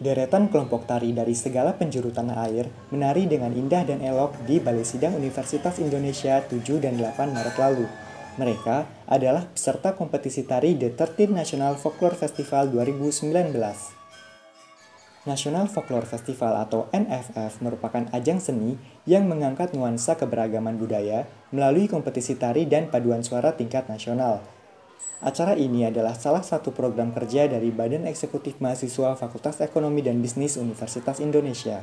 Deretan kelompok tari dari segala penjuru tanah air menari dengan indah dan elok di Balai Sidang Universitas Indonesia 7 dan 8 Maret lalu. Mereka adalah peserta kompetisi tari The 13th National Folklore Festival 2019. National Folklore Festival atau NFF merupakan ajang seni yang mengangkat nuansa keberagaman budaya melalui kompetisi tari dan paduan suara tingkat nasional. Acara ini adalah salah satu program kerja dari Badan Eksekutif Mahasiswa Fakultas Ekonomi dan Bisnis Universitas Indonesia.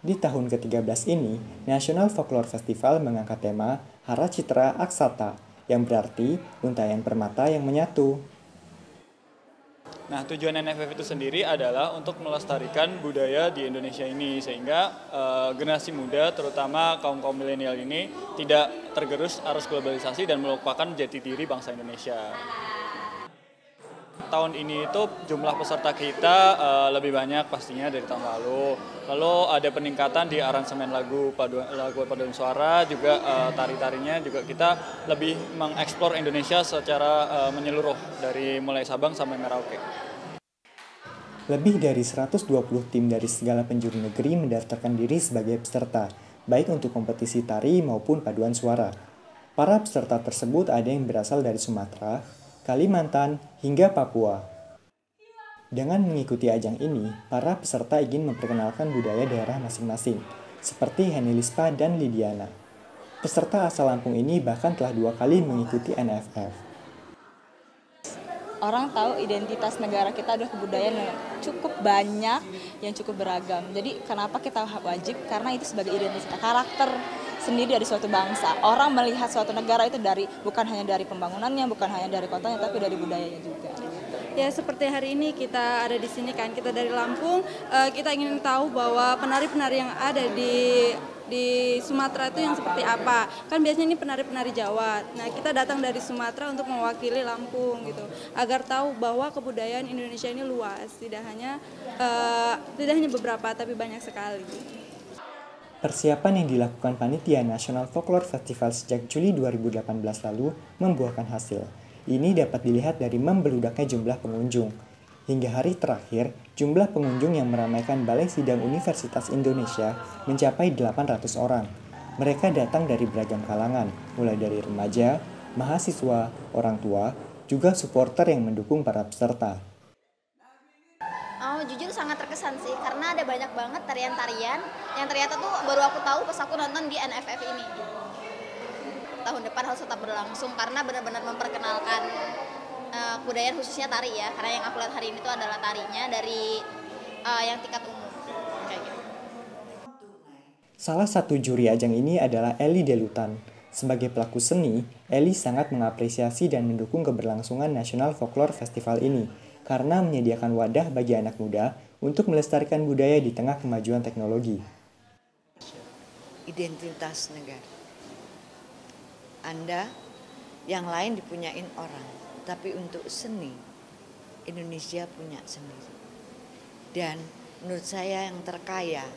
Di tahun ke-13 ini, National Folklore Festival mengangkat tema Hara Citra Aksata, yang berarti untayan permata yang menyatu. Nah, tujuan NFF itu sendiri adalah untuk melestarikan budaya di Indonesia ini sehingga generasi muda terutama kaum milenial ini tidak tergerus arus globalisasi dan melupakan jati diri bangsa Indonesia. Tahun ini itu jumlah peserta kita lebih banyak pastinya dari tahun lalu. Lalu ada peningkatan di aransemen lagu paduan suara, juga tari-tarinya juga kita lebih mengeksplor Indonesia secara menyeluruh dari mulai Sabang sampai Merauke. Lebih dari 120 tim dari segala penjuru negeri mendaftarkan diri sebagai peserta, baik untuk kompetisi tari maupun paduan suara. Para peserta tersebut ada yang berasal dari Sumatera, Kalimantan, hingga Papua. Dengan mengikuti ajang ini, para peserta ingin memperkenalkan budaya daerah masing-masing, seperti Henilispa dan Lidiana. Peserta asal Lampung ini bahkan telah 2 kali mengikuti NFF. Orang tahu identitas negara kita adalah kebudayaan yang cukup banyak, yang cukup beragam. Jadi kenapa kita wajib? Karena itu sebagai identitas kita, karakter sendiri dari suatu bangsa. Orang melihat suatu negara itu bukan hanya dari pembangunannya, bukan hanya dari kotanya, tapi dari budayanya juga. Ya, seperti hari ini kita ada di sini kan, kita dari Lampung, kita ingin tahu bahwa penari-penari yang ada di Sumatera itu yang seperti apa. Kan biasanya ini penari-penari Jawa. Nah, kita datang dari Sumatera untuk mewakili Lampung gitu. Agar tahu bahwa kebudayaan Indonesia ini luas, tidak hanya beberapa tapi banyak sekali. Persiapan yang dilakukan Panitia National Folklore Festival sejak Juli 2018 lalu membuahkan hasil. Ini dapat dilihat dari membeludaknya jumlah pengunjung. Hingga hari terakhir, jumlah pengunjung yang meramaikan Balai Sidang Universitas Indonesia mencapai 800 orang. Mereka datang dari beragam kalangan, mulai dari remaja, mahasiswa, orang tua, juga supporter yang mendukung para peserta. Jujur sangat terkesan sih, karena ada banyak banget tarian-tarian yang ternyata tuh baru aku tahu pas aku nonton di NFF ini. Tahun depan harus tetap berlangsung karena benar-benar memperkenalkan kebudayaan khususnya tari ya, karena yang aku lihat hari ini tuh adalah tarinya dari yang tingkat umum kayak gitu. Salah satu juri ajang ini adalah Eli Delutan. Sebagai pelaku seni, Eli sangat mengapresiasi dan mendukung keberlangsungan National Folklore Festival ini karena menyediakan wadah bagi anak muda untuk melestarikan budaya di tengah kemajuan teknologi. Identitas negara. Anda yang lain dipunyain orang, tapi untuk seni, Indonesia punya sendiri. Dan menurut saya yang terkaya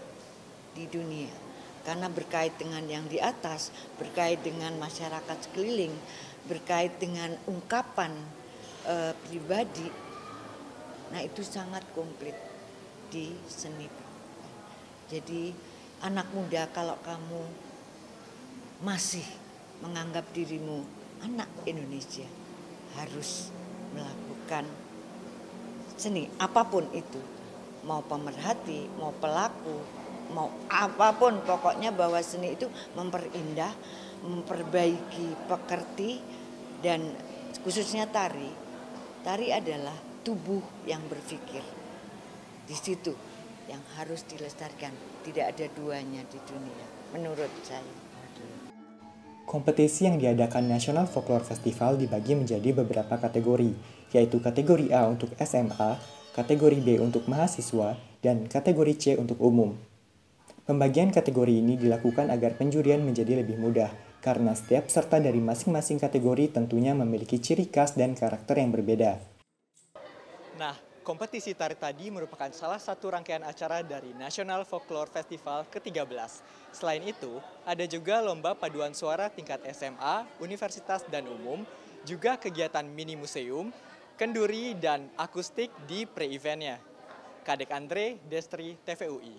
di dunia, karena berkait dengan yang di atas, berkait dengan masyarakat sekeliling, berkait dengan ungkapan pribadi. Nah, itu sangat komplit di seni. Jadi anak muda, kalau kamu masih menganggap dirimu anak Indonesia, harus melakukan seni apapun itu. Mau pemerhati, mau pelaku, mau apapun, pokoknya bahwa seni itu memperindah, memperbaiki pekerti, dan khususnya tari. Tari adalah tubuh yang berpikir. Di situ yang harus dilestarikan. Tidak ada duanya di dunia, menurut saya. Kompetisi yang diadakan National Folklore Festival dibagi menjadi beberapa kategori, yaitu kategori A untuk SMA, kategori B untuk mahasiswa, dan kategori C untuk umum. Pembagian kategori ini dilakukan agar penjurian menjadi lebih mudah, karena setiap peserta dari masing-masing kategori tentunya memiliki ciri khas dan karakter yang berbeda. Nah, kompetisi tari tadi merupakan salah satu rangkaian acara dari National Folklore Festival ke-13. Selain itu, ada juga lomba paduan suara tingkat SMA, universitas, dan umum, juga kegiatan mini museum, kenduri, dan akustik di pre-eventnya. Kadek Andre, Destri, TVUI.